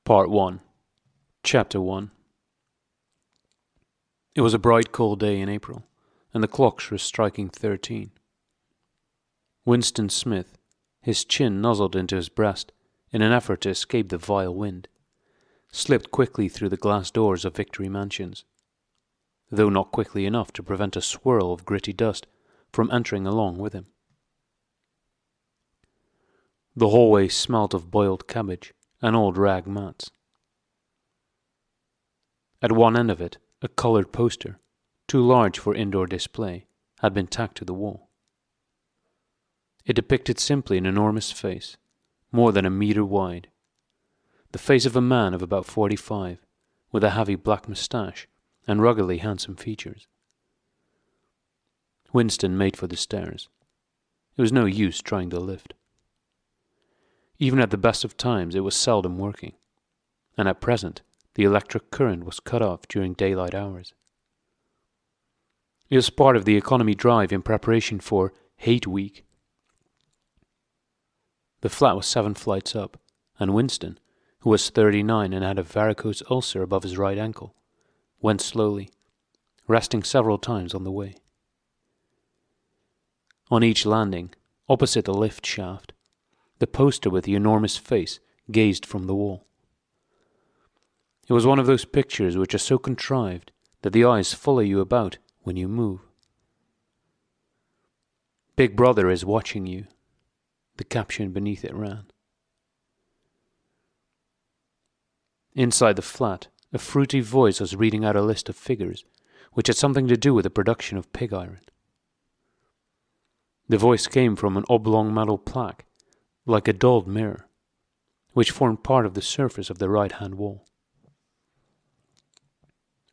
Part 1. Chapter 1. It was a bright cold day in April, and the clocks were striking 13. Winston Smith, his chin nuzzled into his breast in an effort to escape the vile wind, slipped quickly through the glass doors of Victory Mansions, though not quickly enough to prevent a swirl of gritty dust from entering along with him. The hallway smelt of boiled cabbage and old rag mats. At one end of it, a coloured poster, too large for indoor display, had been tacked to the wall. It depicted simply an enormous face, more than a metre wide. The face of a man of about 45, with a heavy black moustache and ruggedly handsome features. Winston made for the stairs. It was no use trying the lift. Even at the best of times it was seldom working, and at present the electric current was cut off during daylight hours. It was part of the economy drive in preparation for Hate Week. The flat was 7 flights up, and Winston, who was 39 and had a varicose ulcer above his right ankle, went slowly, resting several times on the way. On each landing, opposite the lift shaft, the poster with the enormous face gazed from the wall. It was one of those pictures which are so contrived that the eyes follow you about when you move. "Big Brother is watching you," the caption beneath it ran. Inside the flat, a fruity voice was reading out a list of figures which had something to do with the production of pig iron. The voice came from an oblong metal plaque, like a dulled mirror, which formed part of the surface of the right-hand wall.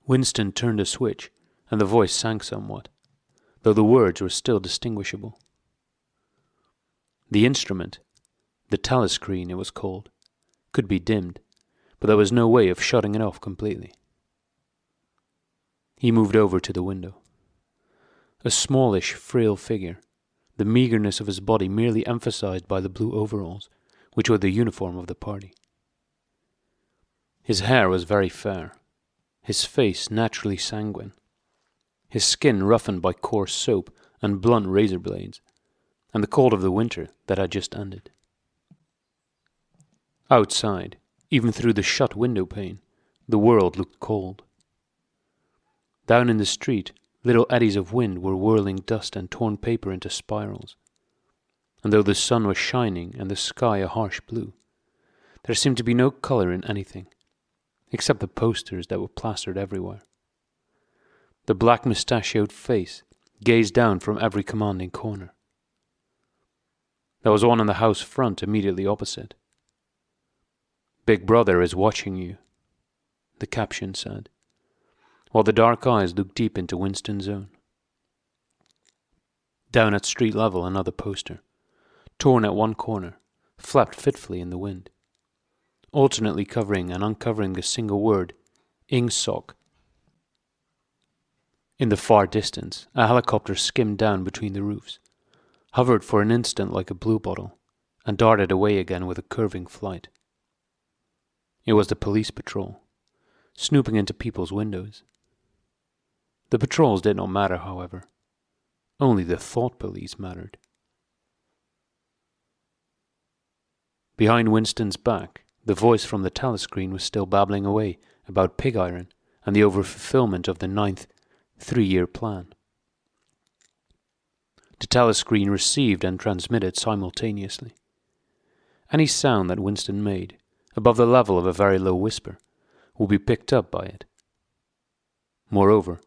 Winston turned a switch, and the voice sank somewhat, though the words were still distinguishable. The instrument, the telescreen it was called, could be dimmed, but there was no way of shutting it off completely. He moved over to the window. A smallish, frail figure, the meagreness of his body merely emphasized by the blue overalls, which were the uniform of the party. His hair was very fair, his face naturally sanguine, his skin roughened by coarse soap and blunt razor blades, and the cold of the winter that had just ended. Outside, even through the shut window pane, the world looked cold. Down in the street, little eddies of wind were whirling dust and torn paper into spirals, and though the sun was shining and the sky a harsh blue, there seemed to be no colour in anything, except the posters that were plastered everywhere. The black mustachioed face gazed down from every commanding corner. There was one on the house front immediately opposite. "Big Brother is watching you," the caption said, while the dark eyes looked deep into Winston's own. Down at street level another poster, torn at one corner, flapped fitfully in the wind, alternately covering and uncovering the single word, "Ingsoc." In the far distance, a helicopter skimmed down between the roofs, hovered for an instant like a bluebottle, and darted away again with a curving flight. It was the police patrol, snooping into people's windows. The patrols did not matter, however. Only the thought police mattered. Behind Winston's back, the voice from the telescreen was still babbling away about pig iron and the overfulfillment of the 9th 3-year plan. The telescreen received and transmitted simultaneously. Any sound that Winston made, above the level of a very low whisper, would be picked up by it. Moreover,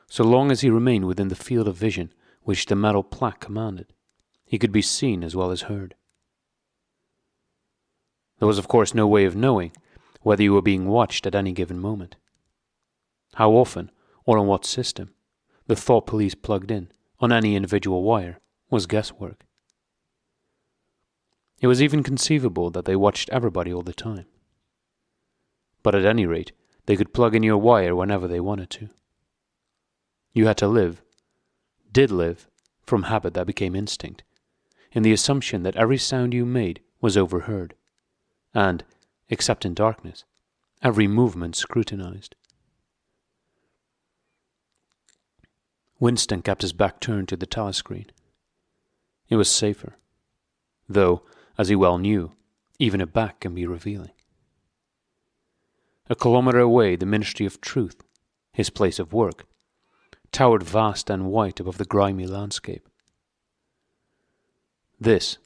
so long as he remained within the field of vision which the metal plaque commanded, he could be seen as well as heard. There was of course no way of knowing whether you were being watched at any given moment. How often, or on what system, the thought police plugged in, on any individual wire, was guesswork. It was even conceivable that they watched everybody all the time. But at any rate, they could plug in your wire whenever they wanted to. You had to live, did live, from habit that became instinct, in the assumption that every sound you made was overheard, and, except in darkness, every movement scrutinized. Winston kept his back turned to the telescreen. It was safer, though, as he well knew, even a back can be revealing. A kilometre away, the Ministry of Truth, his place of work, towered vast and white above the grimy landscape. This,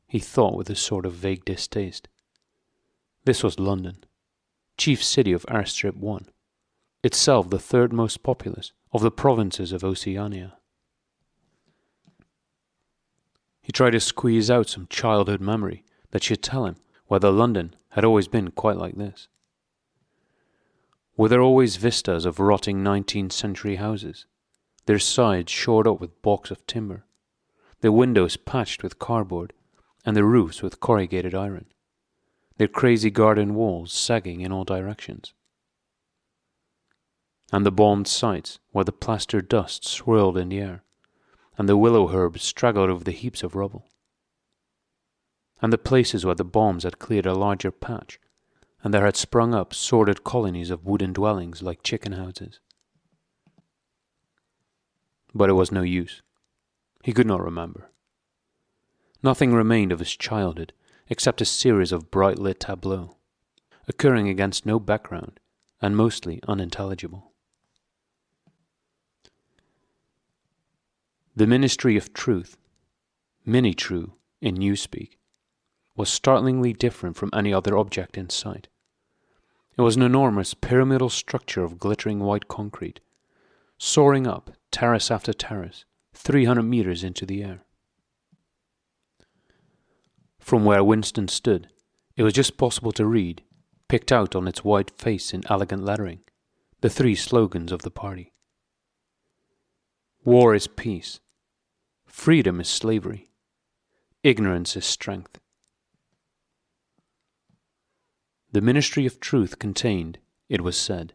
he thought with a sort of vague distaste. This was London, chief city of Airstrip 1, itself the third most populous of the provinces of Oceania. He tried to squeeze out some childhood memory that should tell him whether London had always been quite like this. Were there always vistas of rotting 19th century houses, their sides shored up with balks of timber, their windows patched with cardboard, and their roofs with corrugated iron, their crazy garden walls sagging in all directions? And the bombed sites where the plaster dust swirled in the air, and the willow herbs straggled over the heaps of rubble, and the places where the bombs had cleared a larger patch, and there had sprung up sordid colonies of wooden dwellings like chicken houses. But it was no use. He could not remember. Nothing remained of his childhood except a series of bright-lit tableaux, occurring against no background and mostly unintelligible. The Ministry of Truth, Mini-True in Newspeak, was startlingly different from any other object in sight. It was an enormous pyramidal structure of glittering white concrete, soaring up terrace after terrace, 300 meters into the air. From where Winston stood, it was just possible to read, picked out on its white face in elegant lettering, the three slogans of the party. War is peace. Freedom is slavery. Ignorance is strength. The Ministry of Truth contained, it was said,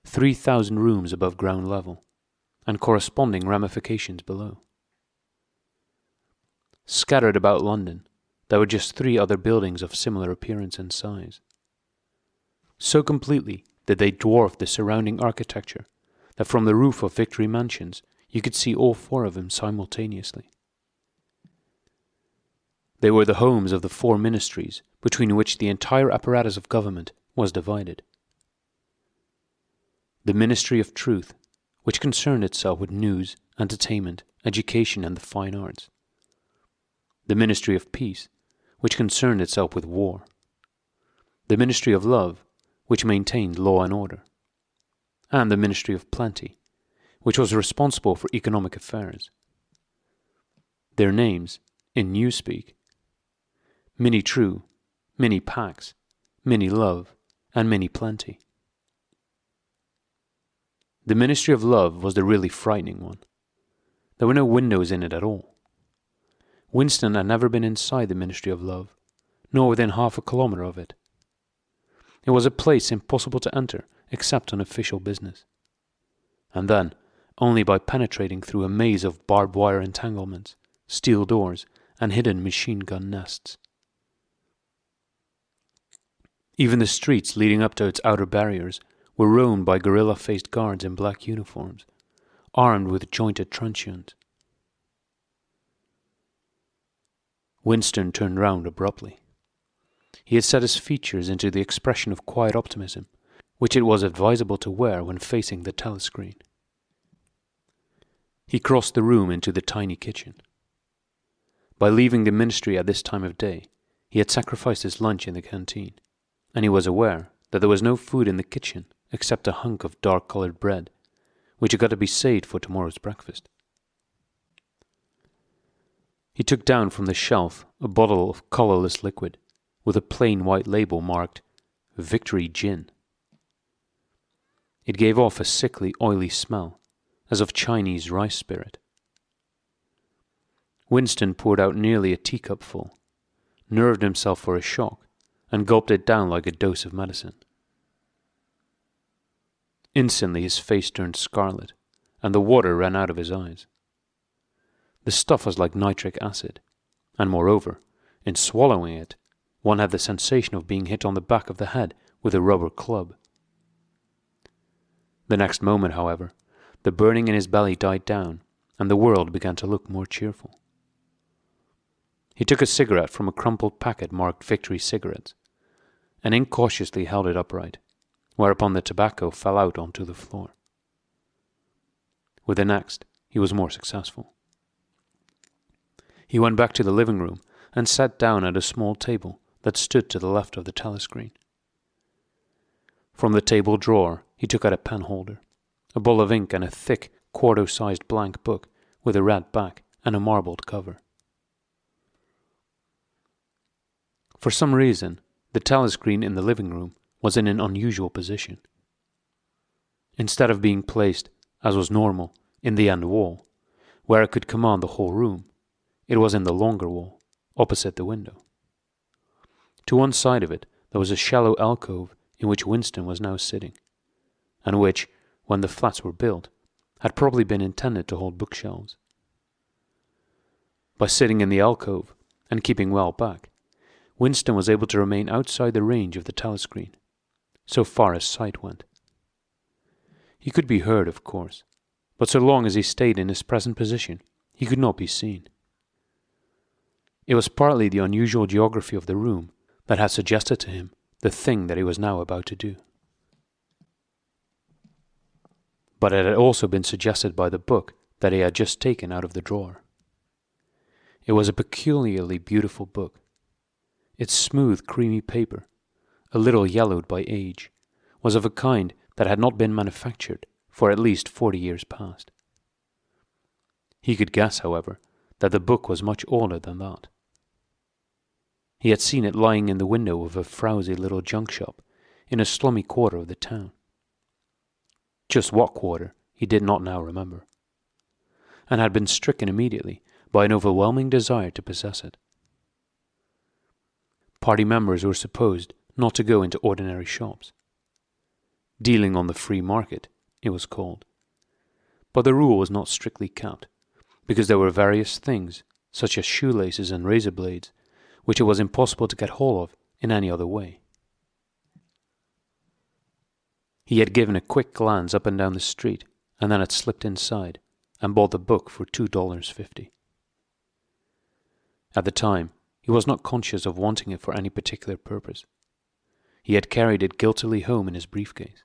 3,000 rooms above ground level, and corresponding ramifications below. Scattered about London, there were just 3 other buildings of similar appearance and size. So completely did they dwarf the surrounding architecture that from the roof of Victory Mansions you could see all 4 of them simultaneously. They were the homes of the 4 ministries between which the entire apparatus of government was divided. The Ministry of Truth, which concerned itself with news, entertainment, education, and the fine arts. The Ministry of Peace, which concerned itself with war. The Ministry of Love, which maintained law and order. And the Ministry of Plenty, which was responsible for economic affairs. Their names, in Newspeak, Mini-True, Mini-Pax, Mini-Love, and Mini-Plenty. The Ministry of Love was the really frightening one. There were no windows in it at all. Winston had never been inside the Ministry of Love, nor within half a kilometre of it. It was a place impossible to enter except on official business, and then only by penetrating through a maze of barbed wire entanglements, steel doors, and hidden machine-gun nests. Even the streets leading up to its outer barriers were roamed by gorilla-faced guards in black uniforms, armed with jointed truncheons. Winston turned round abruptly. He had set his features into the expression of quiet optimism, which it was advisable to wear when facing the telescreen. He crossed the room into the tiny kitchen. By leaving the ministry at this time of day, he had sacrificed his lunch in the canteen, and he was aware that there was no food in the kitchen except a hunk of dark-coloured bread, which had got to be saved for tomorrow's breakfast. He took down from the shelf a bottle of colourless liquid with a plain white label marked Victory Gin. It gave off a sickly, oily smell, as of Chinese rice spirit. Winston poured out nearly a teacupful, nerved himself for a shock, and gulped it down like a dose of medicine. Instantly his face turned scarlet, and the water ran out of his eyes. The stuff was like nitric acid, and moreover, in swallowing it, one had the sensation of being hit on the back of the head with a rubber club, The next moment, however, the burning in his belly died down, and the world began to look more cheerful. He took a cigarette from a crumpled packet marked Victory Cigarettes, and incautiously held it upright, whereupon the tobacco fell out onto the floor. With the next, he was more successful. He went back to the living room and sat down at a small table that stood to the left of the telescreen. From the table drawer, he took out a pen holder, a ball of ink, and a thick, quarto-sized blank book with a red back and a marbled cover. For some reason, the telescreen in the living room was in an unusual position. Instead of being placed, as was normal, in the end wall, where it could command the whole room, it was in the longer wall, opposite the window. To one side of it there was a shallow alcove in which Winston was now sitting, and which, when the flats were built, had probably been intended to hold bookshelves. By sitting in the alcove and keeping well back, Winston was able to remain outside the range of the telescreen, so far as sight went. He could be heard, of course, but so long as he stayed in his present position, he could not be seen. It was partly the unusual geography of the room that had suggested to him the thing that he was now about to do. But it had also been suggested by the book that he had just taken out of the drawer. It was a peculiarly beautiful book. Its smooth, creamy paper, a little yellowed by age, was of a kind that had not been manufactured for at least 40 years past. He could guess, however, that the book was much older than that. He had seen it lying in the window of a frowsy little junk shop in a slummy quarter of the town. Just what quarter he did not now remember, and had been stricken immediately by an overwhelming desire to possess it. Party members were supposed not to go into ordinary shops. Dealing on the free market, it was called. But the rule was not strictly kept, because there were various things, such as shoelaces and razor blades, which it was impossible to get hold of in any other way. He had given a quick glance up and down the street, and then had slipped inside and bought the book for $2.50. At the time, he was not conscious of wanting it for any particular purpose. He had carried it guiltily home in his briefcase.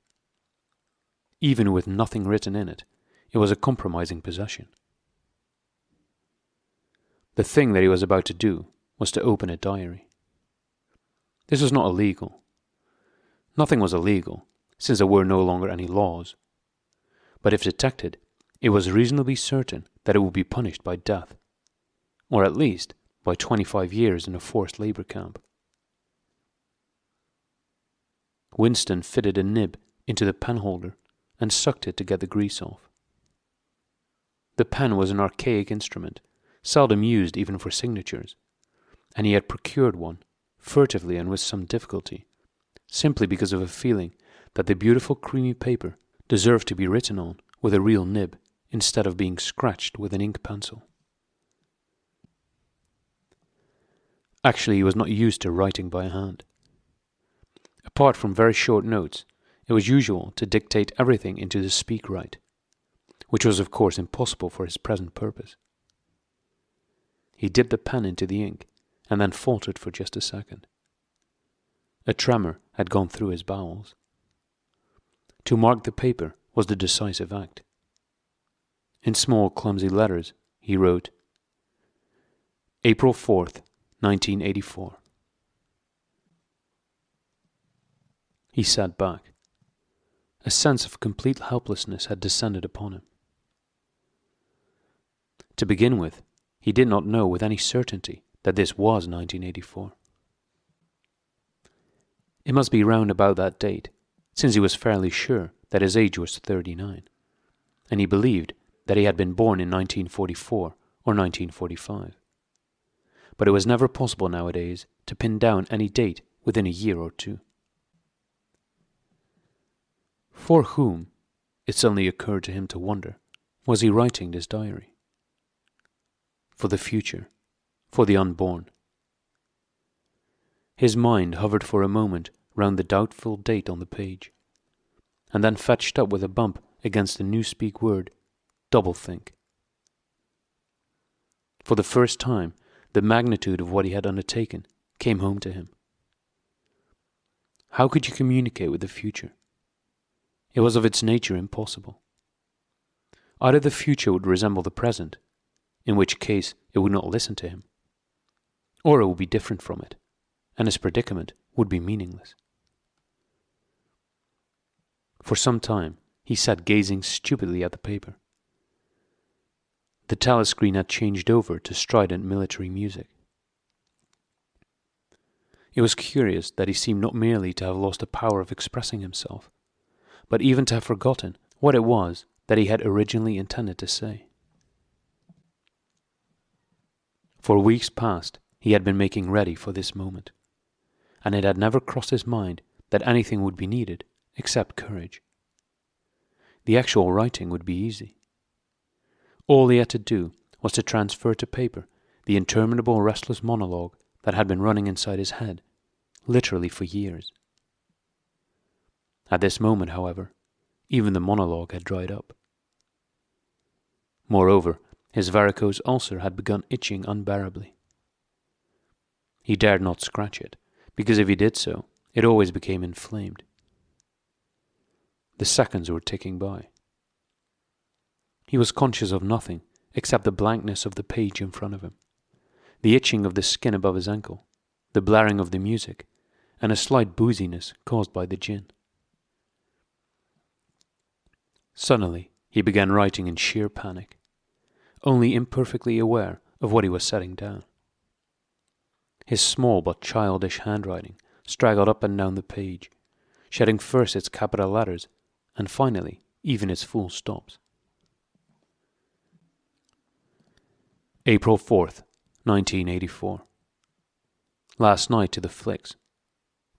Even with nothing written in it, it was a compromising possession. The thing that he was about to do was to open a diary. This was not illegal. Nothing was illegal, since there were no longer any laws. But if detected, it was reasonably certain that it would be punished by death, or at least by 25 years in a forced labor camp. Winston fitted a nib into the pen holder and sucked it to get the grease off. The pen was an archaic instrument, seldom used even for signatures, and he had procured one, furtively and with some difficulty, simply because of a feeling that the beautiful creamy paper deserved to be written on with a real nib instead of being scratched with an ink pencil. Actually, he was not used to writing by hand. Apart from very short notes, it was usual to dictate everything into the speak-write, which was of course impossible for his present purpose. He dipped the pen into the ink, and then faltered for just a second. A tremor had gone through his bowels. To mark the paper was the decisive act. In small, clumsy letters, he wrote, April 4th, 1984. He sat back. A sense of complete helplessness had descended upon him. To begin with, he did not know with any certainty that this was 1984. It must be round about that date, since he was fairly sure that his age was 39, and he believed that he had been born in 1944 or 1945. But it was never possible nowadays to pin down any date within a year or two. For whom, it suddenly occurred to him to wonder, was he writing this diary? For the future, for the unborn. His mind hovered for a moment round the doubtful date on the page, and then fetched up with a bump against the newspeak word, doublethink. For the first time, the magnitude of what he had undertaken came home to him. How could you communicate with the future? It was of its nature impossible. Either the future would resemble the present, in which case it would not listen to him, or it would be different from it, and his predicament would be meaningless. For some time, he sat gazing stupidly at the paper. The telescreen had changed over to strident military music. It was curious that he seemed not merely to have lost the power of expressing himself, but even to have forgotten what it was that he had originally intended to say. For weeks past, he had been making ready for this moment, and it had never crossed his mind that anything would be needed except courage. The actual writing would be easy. All he had to do was to transfer to paper the interminable restless monologue that had been running inside his head, literally for years. At this moment, however, even the monologue had dried up. Moreover, his varicose ulcer had begun itching unbearably. He dared not scratch it, because if he did so, it always became inflamed. The seconds were ticking by. He was conscious of nothing except the blankness of the page in front of him, the itching of the skin above his ankle, the blaring of the music, and a slight booziness caused by the gin. Suddenly, he began writing in sheer panic, only imperfectly aware of what he was setting down. His small but childish handwriting straggled up and down the page, shedding first its capital letters and finally even its full stops. April 4th, 1984. Last night to the flicks.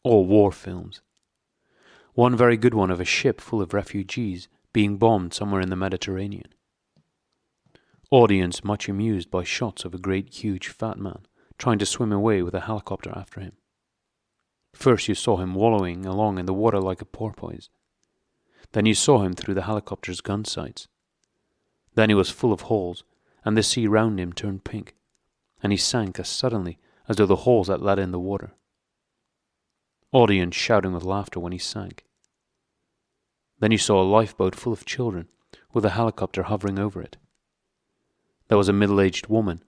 All war films. One very good one of a ship full of refugees being bombed somewhere in the Mediterranean. Audience much amused by shots of a great huge fat man trying to swim away with a helicopter after him. First you saw him wallowing along in the water like a porpoise. Then you saw him through the helicopter's gun sights. Then he was full of holes, and the sea round him turned pink, and he sank as suddenly as though the holes had let in the water. Audience shouting with laughter when he sank. Then you saw a lifeboat full of children, with a helicopter hovering over it. There was a middle-aged woman,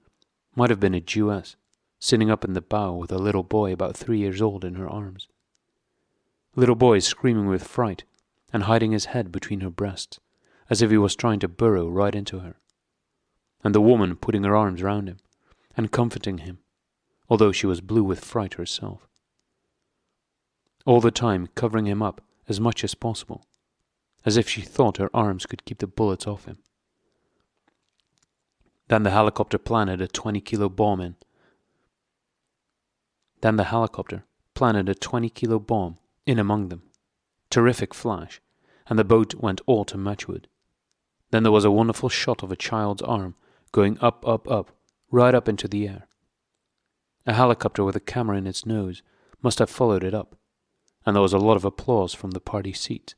might have been a Jewess, sitting up in the bow with a little boy about 3 years old in her arms. Little boy screaming with fright and hiding his head between her breasts, as if he was trying to burrow right into her. And the woman putting her arms round him and comforting him, although she was blue with fright herself. All the time covering him up as much as possible, as if she thought her arms could keep the bullets off him. Then the helicopter planted a 20-kilo bomb in. Among them. Terrific flash, and the boat went all to matchwood. Then there was a wonderful shot of a child's arm going up, up, up, right up into the air. A helicopter with a camera in its nose must have followed it up, and there was a lot of applause from the party seats.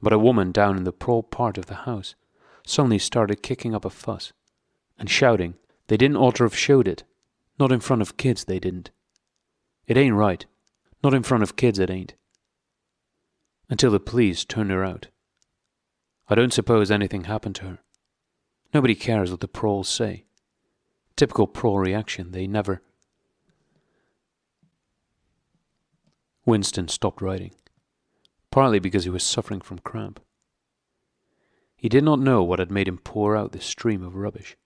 But a woman down in the prow part of the house suddenly started kicking up a fuss and shouting, "They didn't ought to have showed it. Not in front of kids, they didn't. It ain't right. Not in front of kids, it ain't." Until the police turned her out. I don't suppose anything happened to her. Nobody cares what the proles say. Typical prole reaction, they never... Winston stopped writing, partly because he was suffering from cramp. He did not know what had made him pour out this stream of rubbish.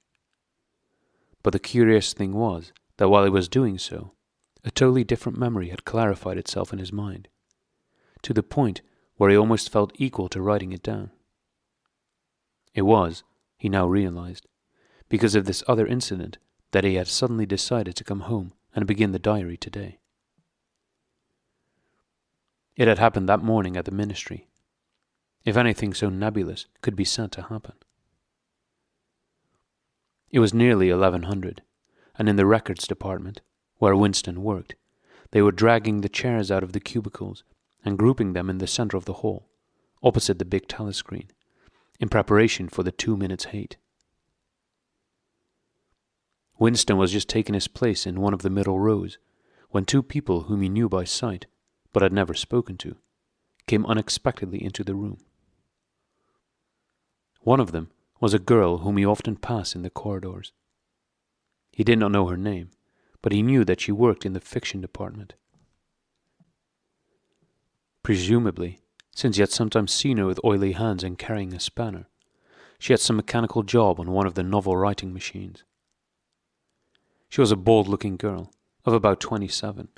But the curious thing was that while he was doing so, a totally different memory had clarified itself in his mind, to the point where he almost felt equal to writing it down. It was, he now realized, because of this other incident that he had suddenly decided to come home and begin the diary today. It had happened that morning at the ministry, if anything so nebulous could be said to happen. It was nearly 1100, and in the records department, where Winston worked, they were dragging the chairs out of the cubicles and grouping them in the center of the hall, opposite the big telescreen, in preparation for the 2 minutes hate. Winston was just taking his place in one of the middle rows when two people whom he knew by sight, but had never spoken to, came unexpectedly into the room. One of them was a girl whom he often passed in the corridors. He did not know her name, but he knew that she worked in the fiction department. Presumably, since he had sometimes seen her with oily hands and carrying a spanner, she had some mechanical job on one of the novel-writing machines. She was a bold-looking girl of about 27,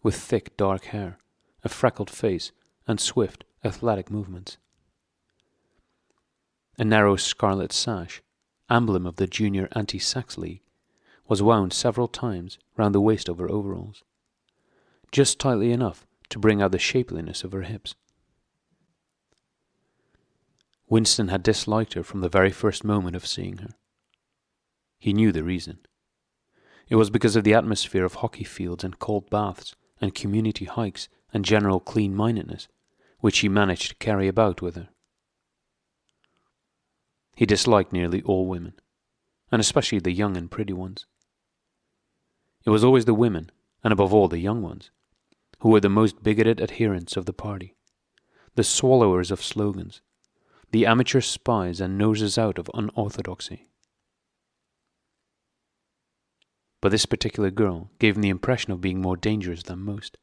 with thick, dark hair, a freckled face, and swift, athletic movements. A narrow scarlet sash, emblem of the Junior Anti-Sex League, was wound several times round the waist of her overalls, just tightly enough to bring out the shapeliness of her hips. Winston had disliked her from the very first moment of seeing her. He knew the reason. It was because of the atmosphere of hockey fields and cold baths and community hikes and general clean-mindedness which she managed to carry about with her. He disliked nearly all women, and especially the young and pretty ones. It was always the women, and above all the young ones, who were the most bigoted adherents of the party, the swallowers of slogans, the amateur spies and noses out of unorthodoxy. But this particular girl gave him the impression of being more dangerous than most.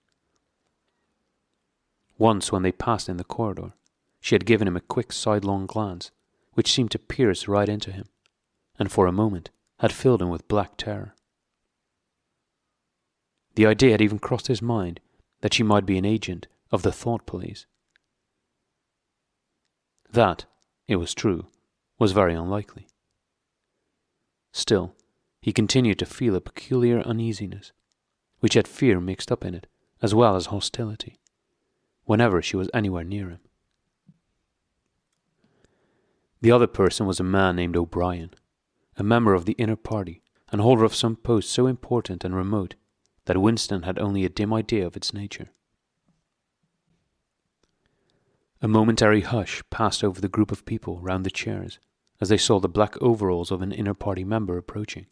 Once, when they passed in the corridor, she had given him a quick sidelong glance, which seemed to pierce right into him, and for a moment had filled him with black terror. The idea had even crossed his mind that she might be an agent of the thought police. That, it was true, was very unlikely. Still, he continued to feel a peculiar uneasiness, which had fear mixed up in it, as well as hostility, whenever she was anywhere near him. The other person was a man named O'Brien, a member of the inner party and holder of some post so important and remote that Winston had only a dim idea of its nature. A momentary hush passed over the group of people round the chairs as they saw the black overalls of an inner party member approaching.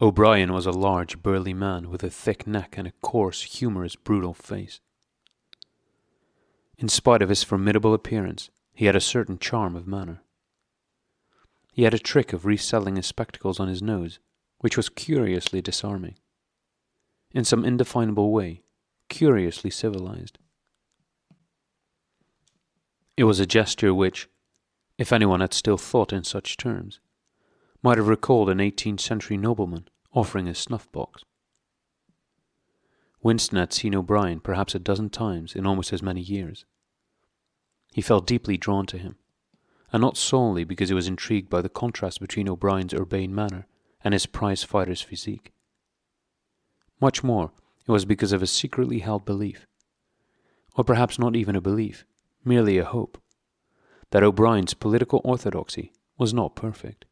O'Brien was a large, burly man with a thick neck and a coarse, humorous, brutal face. In spite of his formidable appearance, he had a certain charm of manner. He had a trick of resettling his spectacles on his nose, which was curiously disarming. In some indefinable way, curiously civilized. It was a gesture which, if anyone had still thought in such terms, might have recalled an 18th century nobleman offering a snuff-box. Winston had seen O'Brien perhaps a dozen times in almost as many years. He felt deeply drawn to him, and not solely because he was intrigued by the contrast between O'Brien's urbane manner and his prize-fighter's physique. Much more, it was because of a secretly held belief, or perhaps not even a belief, merely a hope, that O'Brien's political orthodoxy was not perfect.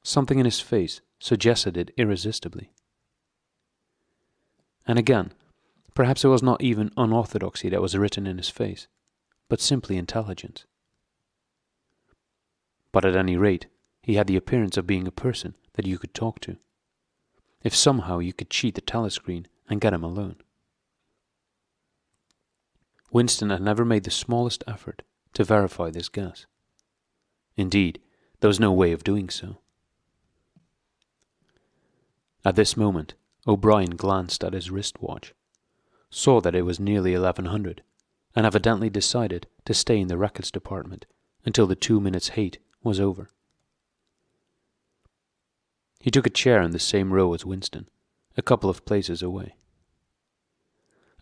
Something in his face suggested it irresistibly. And again, perhaps it was not even unorthodoxy that was written in his face, but simply intelligence. But at any rate, he had the appearance of being a person that you could talk to, if somehow you could cheat the telescreen and get him alone. Winston had never made the smallest effort to verify this guess. Indeed, there was no way of doing so. At this moment, O'Brien glanced at his wristwatch, saw that it was nearly 1100, and evidently decided to stay in the records department until the 2 minutes hate was over. He took a chair in the same row as Winston, a couple of places away.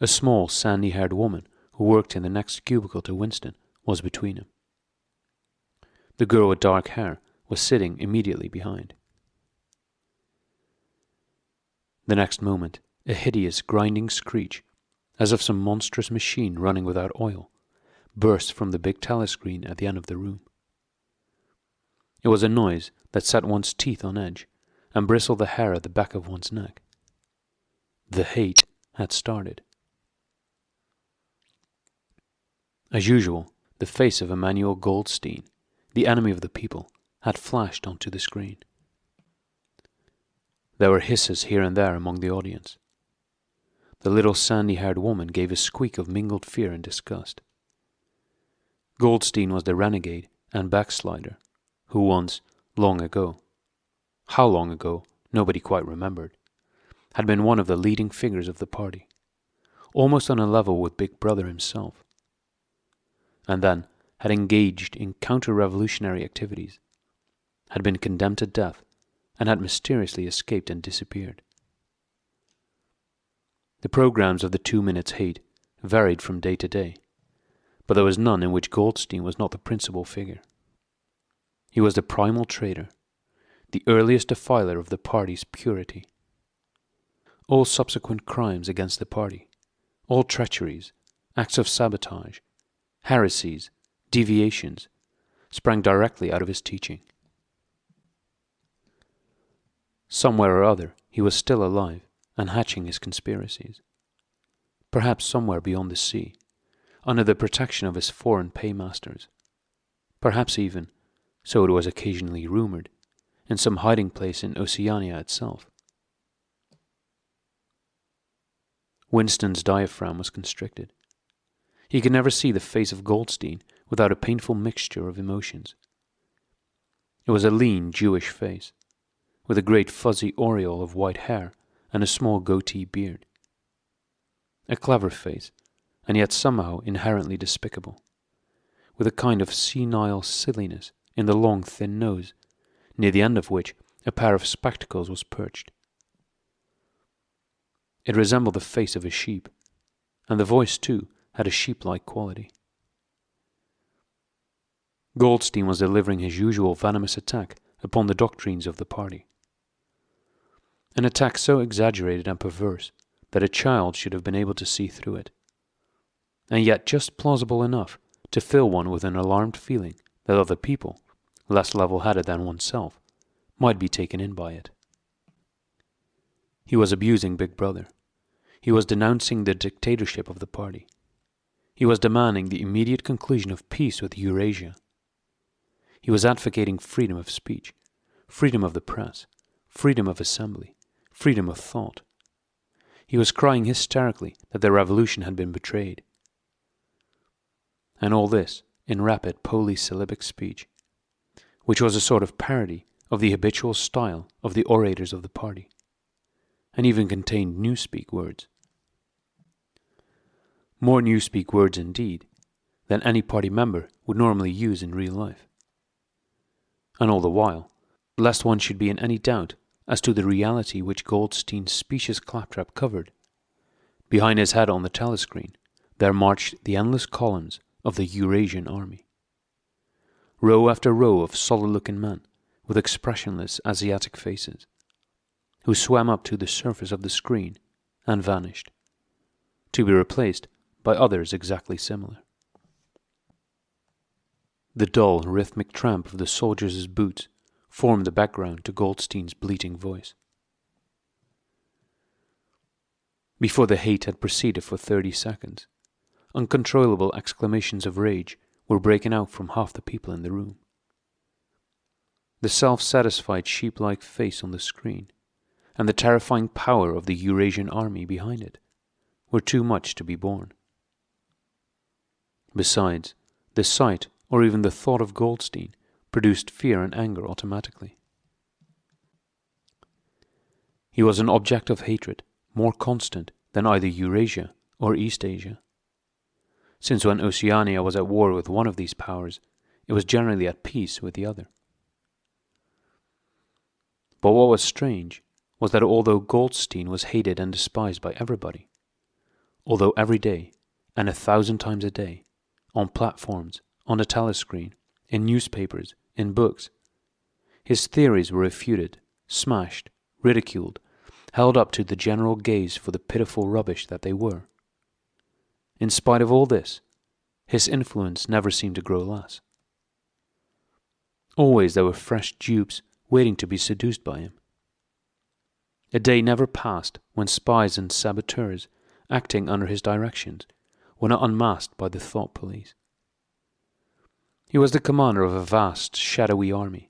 A small, sandy-haired woman who worked in the next cubicle to Winston was between him. The girl with dark hair was sitting immediately behind. The next moment, a hideous, grinding screech, as of some monstrous machine running without oil, burst from the big telescreen at the end of the room. It was a noise that set one's teeth on edge and bristled the hair at the back of one's neck. The hate had started. As usual, the face of Emmanuel Goldstein, the enemy of the people, had flashed onto the screen. There were hisses here and there among the audience. The little sandy-haired woman gave a squeak of mingled fear and disgust. Goldstein was the renegade and backslider who once, long ago, how long ago, nobody quite remembered, had been one of the leading figures of the party, almost on a level with Big Brother himself, and then had engaged in counter-revolutionary activities, had been condemned to death, and had mysteriously escaped and disappeared. The programs of the 2 Minutes Hate varied from day to day, but there was none in which Goldstein was not the principal figure. He was the primal traitor, the earliest defiler of the party's purity. All subsequent crimes against the party, all treacheries, acts of sabotage, heresies, deviations, sprang directly out of his teaching. Somewhere or other he was still alive and hatching his conspiracies. Perhaps somewhere beyond the sea, under the protection of his foreign paymasters. Perhaps even, so it was occasionally rumoured, in some hiding place in Oceania itself. Winston's diaphragm was constricted. He could never see the face of Goldstein without a painful mixture of emotions. It was a lean Jewish face, with a great fuzzy aureole of white hair and a small goatee beard. A clever face, and yet somehow inherently despicable, with a kind of senile silliness in the long thin nose, near the end of which a pair of spectacles was perched. It resembled the face of a sheep, and the voice, too, had a sheep-like quality. Goldstein was delivering his usual venomous attack upon the doctrines of the party. An attack so exaggerated and perverse that a child should have been able to see through it, and yet just plausible enough to fill one with an alarmed feeling that other people, less level-headed than oneself, might be taken in by it. He was abusing Big Brother. He was denouncing the dictatorship of the party. He was demanding the immediate conclusion of peace with Eurasia. He was advocating freedom of speech, freedom of the press, freedom of assembly, freedom of thought. He was crying hysterically that the revolution had been betrayed. And all this in rapid polysyllabic speech, which was a sort of parody of the habitual style of the orators of the party, and even contained newspeak words. More newspeak words, indeed, than any party member would normally use in real life. And all the while, lest one should be in any doubt as to the reality which Goldstein's specious claptrap covered, behind his head on the telescreen there marched the endless columns of the Eurasian army. Row after row of solid-looking men with expressionless Asiatic faces, who swam up to the surface of the screen and vanished, to be replaced by others exactly similar. The dull, rhythmic tramp of the soldiers' boots formed the background to Goldstein's bleating voice. Before the hate had proceeded for 30 seconds, uncontrollable exclamations of rage were breaking out from half the people in the room. The self-satisfied sheep-like face on the screen, and the terrifying power of the Eurasian army behind it, were too much to be borne. Besides, the sight or even the thought of Goldstein produced fear and anger automatically. He was an object of hatred more constant than either Eurasia or East Asia, since when Oceania was at war with one of these powers, it was generally at peace with the other. But what was strange was that although Goldstein was hated and despised by everybody, although every day, and 1,000 times a day, on platforms, on the telescreen, in newspapers, in books, his theories were refuted, smashed, ridiculed, held up to the general gaze for the pitiful rubbish that they were. In spite of all this, his influence never seemed to grow less. Always there were fresh dupes waiting to be seduced by him. A day never passed when spies and saboteurs acting under his directions, were not unmasked by the thought police. He was the commander of a vast, shadowy army,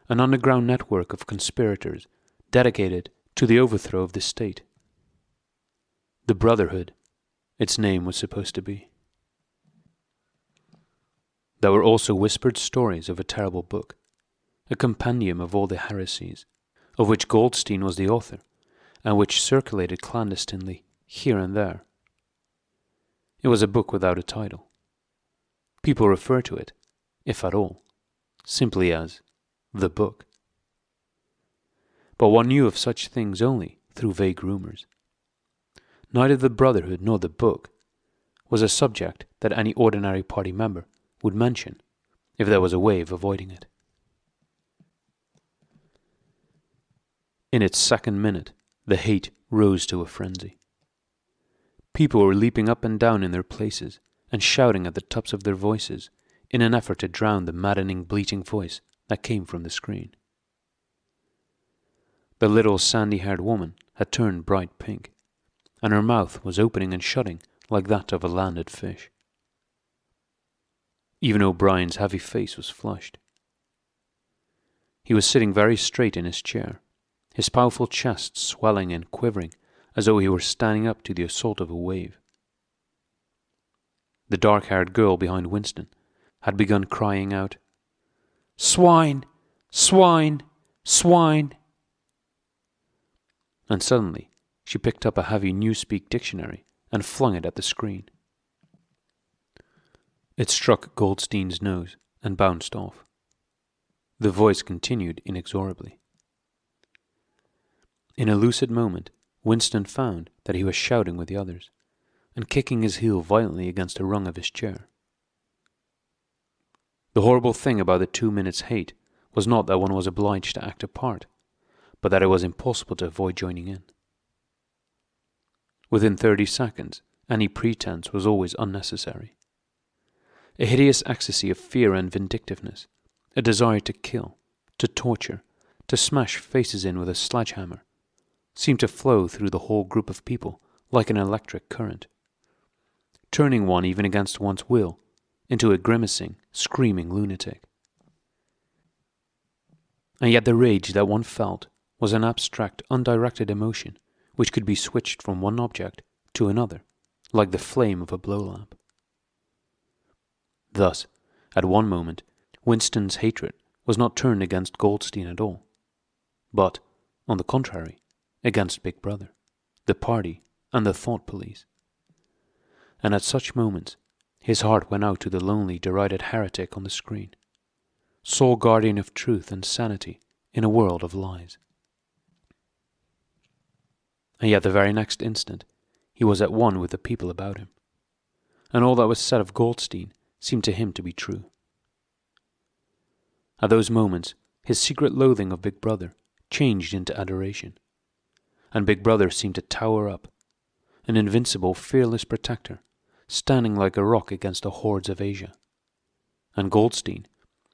an underground network of conspirators dedicated to the overthrow of the state. The Brotherhood, its name was supposed to be. There were also whispered stories of a terrible book, a compendium of all the heresies, of which Goldstein was the author, and which circulated clandestinely here and there. It was a book without a title. People referred to it, if at all, simply as the book. But one knew of such things only through vague rumors. Neither the Brotherhood nor the book was a subject that any ordinary party member would mention if there was a way of avoiding it. In its second minute, the hate rose to a frenzy. People were leaping up and down in their places and shouting at the tops of their voices in an effort to drown the maddening bleating voice that came from the screen. The little sandy-haired woman had turned bright pink, and her mouth was opening and shutting like that of a landed fish. Even O'Brien's heavy face was flushed. He was sitting very straight in his chair, his powerful chest swelling and quivering as though he were standing up to the assault of a wave. The dark-haired girl behind Winston had begun crying out, "Swine! Swine! Swine!" And suddenly she picked up a heavy Newspeak dictionary and flung it at the screen. It struck Goldstein's nose and bounced off. The voice continued inexorably. In a lucid moment, Winston found that he was shouting with the others, and kicking his heel violently against a rung of his chair. The horrible thing about the 2 minutes' hate was not that one was obliged to act a part, but that it was impossible to avoid joining in. Within 30 seconds, any pretense was always unnecessary. A hideous ecstasy of fear and vindictiveness, a desire to kill, to torture, to smash faces in with a sledgehammer, seemed to flow through the whole group of people like an electric current, turning one even against one's will into a grimacing, screaming lunatic. And yet the rage that one felt was an abstract, undirected emotion which could be switched from one object to another, like the flame of a blow lamp. Thus, at one moment, Winston's hatred was not turned against Goldstein at all, but, on the contrary, against Big Brother, the party, and the thought police. And at such moments, his heart went out to the lonely, derided heretic on the screen, sole guardian of truth and sanity in a world of lies. And yet the very next instant, he was at one with the people about him, and all that was said of Goldstein seemed to him to be true. At those moments, his secret loathing of Big Brother changed into adoration, and Big Brother seemed to tower up, an invincible, fearless protector, standing like a rock against the hordes of Asia. And Goldstein,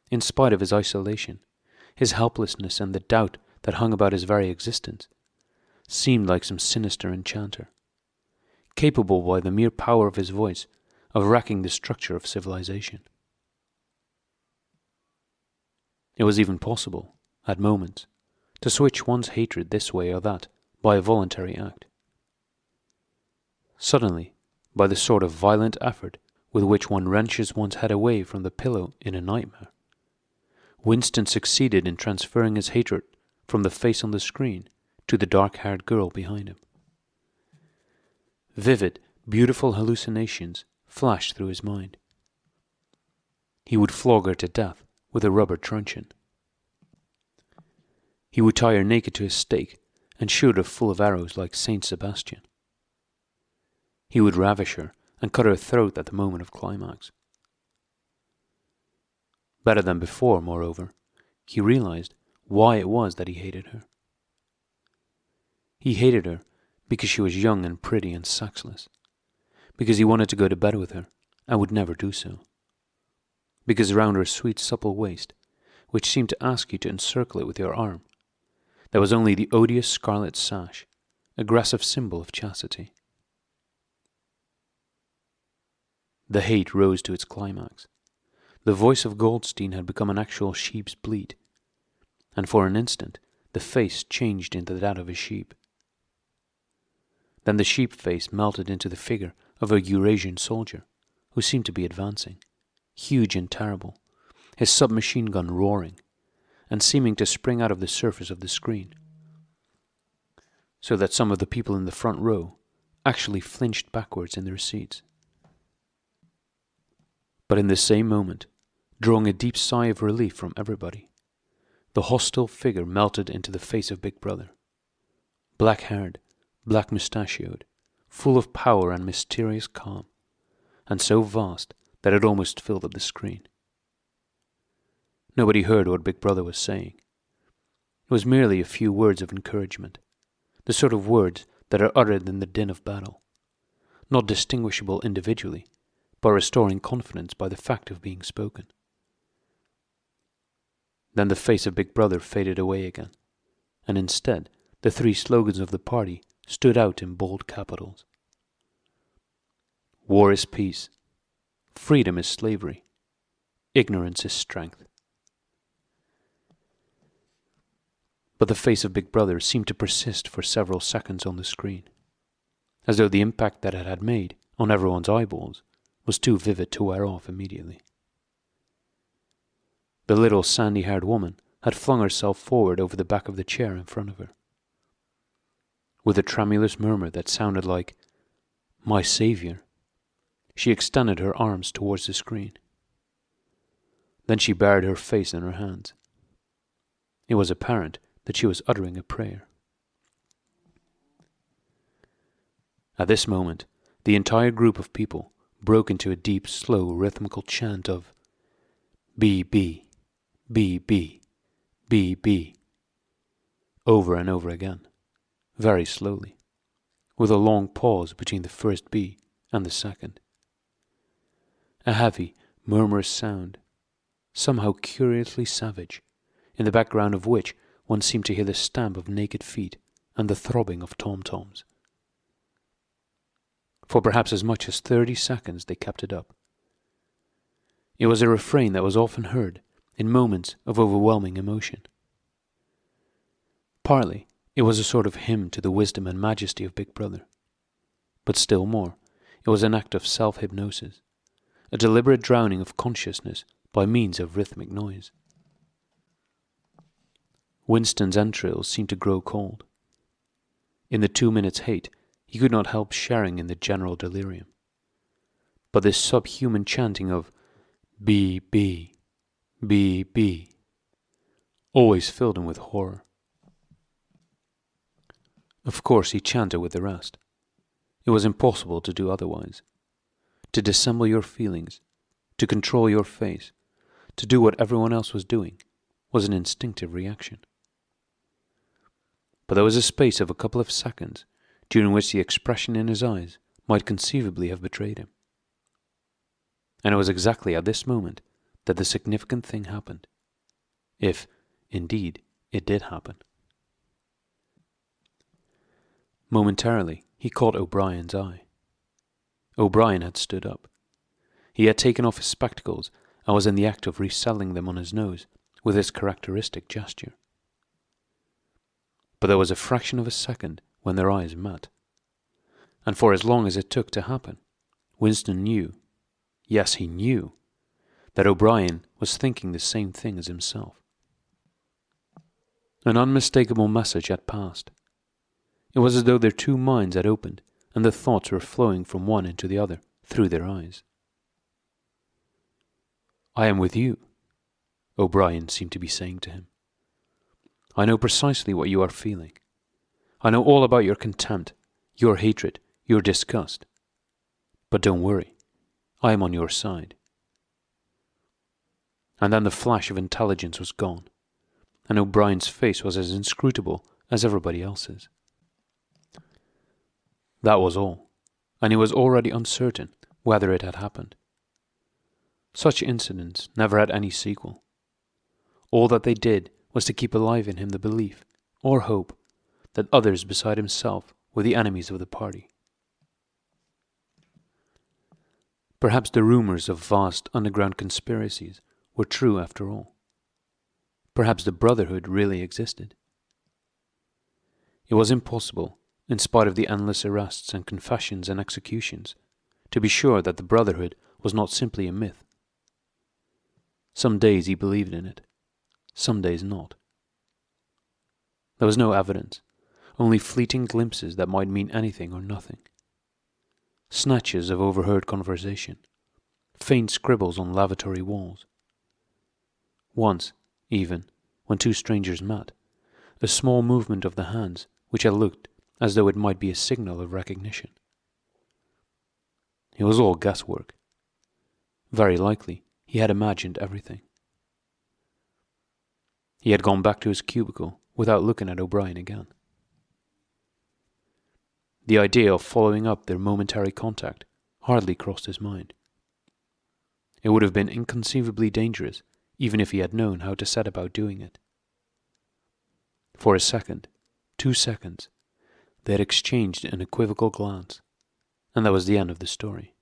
in spite of his isolation, his helplessness and the doubt that hung about his very existence, seemed like some sinister enchanter, capable by the mere power of his voice of wrecking the structure of civilization. It was even possible, at moments, to switch one's hatred this way or that by a voluntary act. Suddenly, by the sort of violent effort with which one wrenches one's head away from the pillow in a nightmare, Winston succeeded in transferring his hatred from the face on the screen to the dark-haired girl behind him. Vivid, beautiful hallucinations flashed through his mind. He would flog her to death with a rubber truncheon. He would tie her naked to a stake and shoot her full of arrows like Saint Sebastian. He would ravish her and cut her throat at the moment of climax. Better than before, moreover, he realized why it was that he hated her. He hated her because she was young and pretty and sexless, because he wanted to go to bed with her and would never do so, because around her sweet supple waist, which seemed to ask you to encircle it with your arm, there was only the odious scarlet sash, aggressive symbol of chastity. The hate rose to its climax. The voice of Goldstein had become an actual sheep's bleat, and for an instant the face changed into that of a sheep. Then the sheep face melted into the figure of a Eurasian soldier, who seemed to be advancing, huge and terrible, his submachine gun roaring, and seeming to spring out of the surface of the screen, so that some of the people in the front row actually flinched backwards in their seats. But in the same moment, drawing a deep sigh of relief from everybody, the hostile figure melted into the face of Big Brother. Black-haired, black-mustachioed, full of power and mysterious calm, and so vast that it almost filled up the screen. Nobody heard what Big Brother was saying. It was merely a few words of encouragement, the sort of words that are uttered in the din of battle, not distinguishable individually, but restoring confidence by the fact of being spoken. Then the face of Big Brother faded away again, and instead the three slogans of the party stood out in bold capitals. War is peace. Freedom is slavery. Ignorance is strength. But the face of Big Brother seemed to persist for several seconds on the screen, as though the impact that it had made on everyone's eyeballs was too vivid to wear off immediately. The little sandy-haired woman had flung herself forward over the back of the chair in front of her. With a tremulous murmur that sounded like, "My Saviour," she extended her arms towards the screen. Then she buried her face in her hands. It was apparent that she was uttering a prayer. At this moment, the entire group of people broke into a deep, slow, rhythmical chant of "B.B., B.B., B.B." over and over again, very slowly, with a long pause between the first B and the second. A heavy, murmurous sound, somehow curiously savage, in the background of which one seemed to hear the stamp of naked feet and the throbbing of tom-toms. For perhaps as much as 30 seconds they kept it up. It was a refrain that was often heard in moments of overwhelming emotion. Partly, it was a sort of hymn to the wisdom and majesty of Big Brother. But still more, it was an act of self-hypnosis, a deliberate drowning of consciousness by means of rhythmic noise. Winston's entrails seemed to grow cold. In the 2 minutes' hate, he could not help sharing in the general delirium. But this subhuman chanting of "B.B., B.B." always filled him with horror. Of course he chanted with the rest. It was impossible to do otherwise. To dissemble your feelings, to control your face, to do what everyone else was doing, was an instinctive reaction. But there was a space of a couple of seconds during which the expression in his eyes might conceivably have betrayed him. And it was exactly at this moment that the significant thing happened, if, indeed, it did happen. Momentarily, he caught O'Brien's eye. O'Brien had stood up. He had taken off his spectacles and was in the act of resettling them on his nose with his characteristic gesture. But there was a fraction of a second when their eyes met, and for as long as it took to happen, Winston knew, yes, he knew, that O'Brien was thinking the same thing as himself. An unmistakable message had passed. It was as though their two minds had opened, and the thoughts were flowing from one into the other through their eyes. "I am with you," O'Brien seemed to be saying to him. "I know precisely what you are feeling. I know all about your contempt, your hatred, your disgust. But don't worry, I am on your side." And then the flash of intelligence was gone, and O'Brien's face was as inscrutable as everybody else's. That was all, and he was already uncertain whether it had happened. Such incidents never had any sequel. All that they did was to keep alive in him the belief, or hope, that others beside himself were the enemies of the party. Perhaps the rumours of vast underground conspiracies were true after all. Perhaps the Brotherhood really existed. It was impossible, in spite of the endless arrests and confessions and executions, to be sure that the Brotherhood was not simply a myth. Some days he believed in it, some days not. There was no evidence, only fleeting glimpses that might mean anything or nothing. Snatches of overheard conversation, faint scribbles on lavatory walls. Once, even, when two strangers met, a small movement of the hands which had looked as though it might be a signal of recognition. It was all guesswork. Very likely he had imagined everything. He had gone back to his cubicle without looking at O'Brien again. The idea of following up their momentary contact hardly crossed his mind. It would have been inconceivably dangerous even if he had known how to set about doing it. For a second, 2 seconds, they had exchanged an equivocal glance, and that was the end of the story.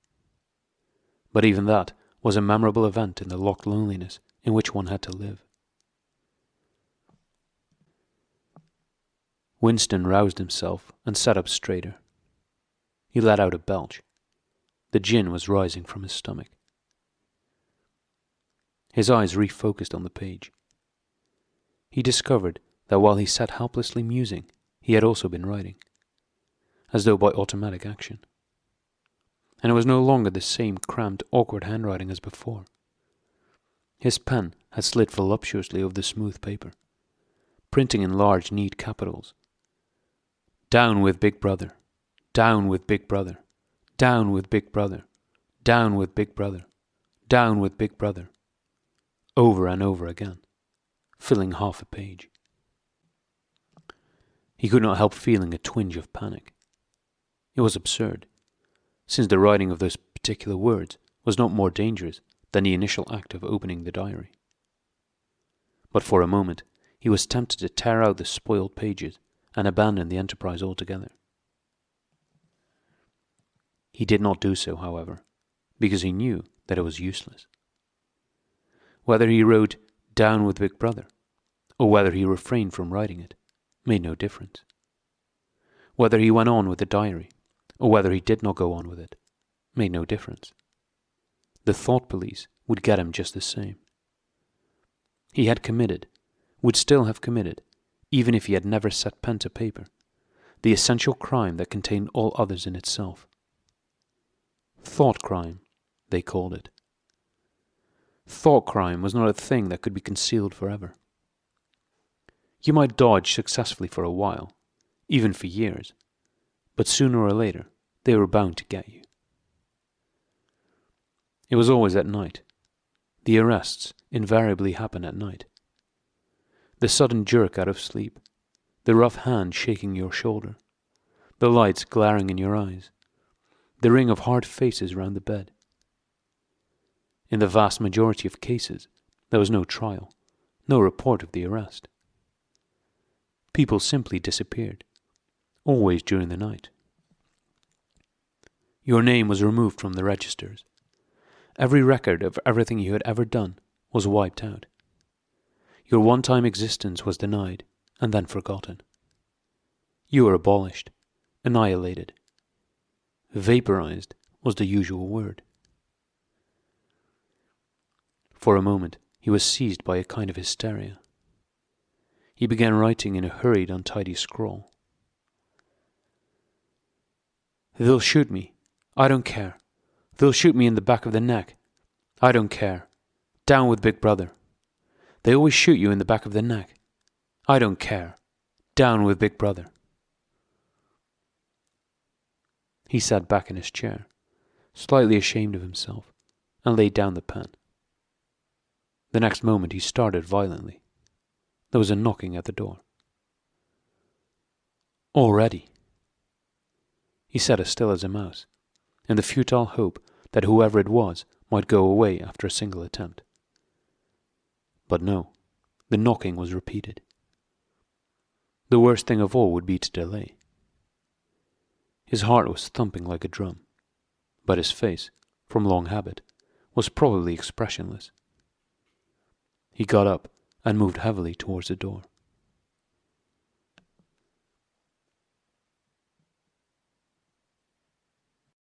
But even that was a memorable event in the locked loneliness in which one had to live. Winston roused himself and sat up straighter. He let out a belch. The gin was rising from his stomach. His eyes refocused on the page. He discovered that while he sat helplessly musing, he had also been writing, as though by automatic action. And it was no longer the same cramped, awkward handwriting as before. His pen had slid voluptuously over the smooth paper, printing in large, neat capitals, "Down with Big Brother, down with Big Brother, down with Big Brother, down with Big Brother, down with Big Brother," over and over again, filling half a page. He could not help feeling a twinge of panic. It was absurd, since the writing of those particular words was not more dangerous than the initial act of opening the diary. But for a moment he was tempted to tear out the spoiled pages and abandon the enterprise altogether. He did not do so, however, because he knew that it was useless. Whether he wrote "Down with Big Brother," or whether he refrained from writing it, made no difference. Whether he went on with the diary, or whether he did not go on with it, made no difference. The thought police would get him just the same. He had committed, would still have committed, even if he had never set pen to paper, the essential crime that contained all others in itself. Thought crime, they called it. Thought crime was not a thing that could be concealed forever. You might dodge successfully for a while, even for years, but sooner or later they were bound to get you. It was always at night. The arrests invariably happen at night. The sudden jerk out of sleep, the rough hand shaking your shoulder, the lights glaring in your eyes, the ring of hard faces round the bed. In the vast majority of cases, there was no trial, no report of the arrest. People simply disappeared, always during the night. Your name was removed from the registers. Every record of everything you had ever done was wiped out. Your one-time existence was denied and then forgotten. You were abolished, annihilated. Vaporized was the usual word. For a moment he was seized by a kind of hysteria. He began writing in a hurried, untidy scrawl. "They'll shoot me. I don't care. They'll shoot me in the back of the neck. I don't care. Down with Big Brother. They always shoot you in the back of the neck. I don't care. Down with Big Brother." He sat back in his chair, slightly ashamed of himself, and laid down the pen. The next moment he started violently. There was a knocking at the door. Already? He sat as still as a mouse, in the futile hope that whoever it was might go away after a single attempt. But no, the knocking was repeated. The worst thing of all would be to delay. His heart was thumping like a drum, but his face, from long habit, was probably expressionless. He got up and moved heavily towards the door.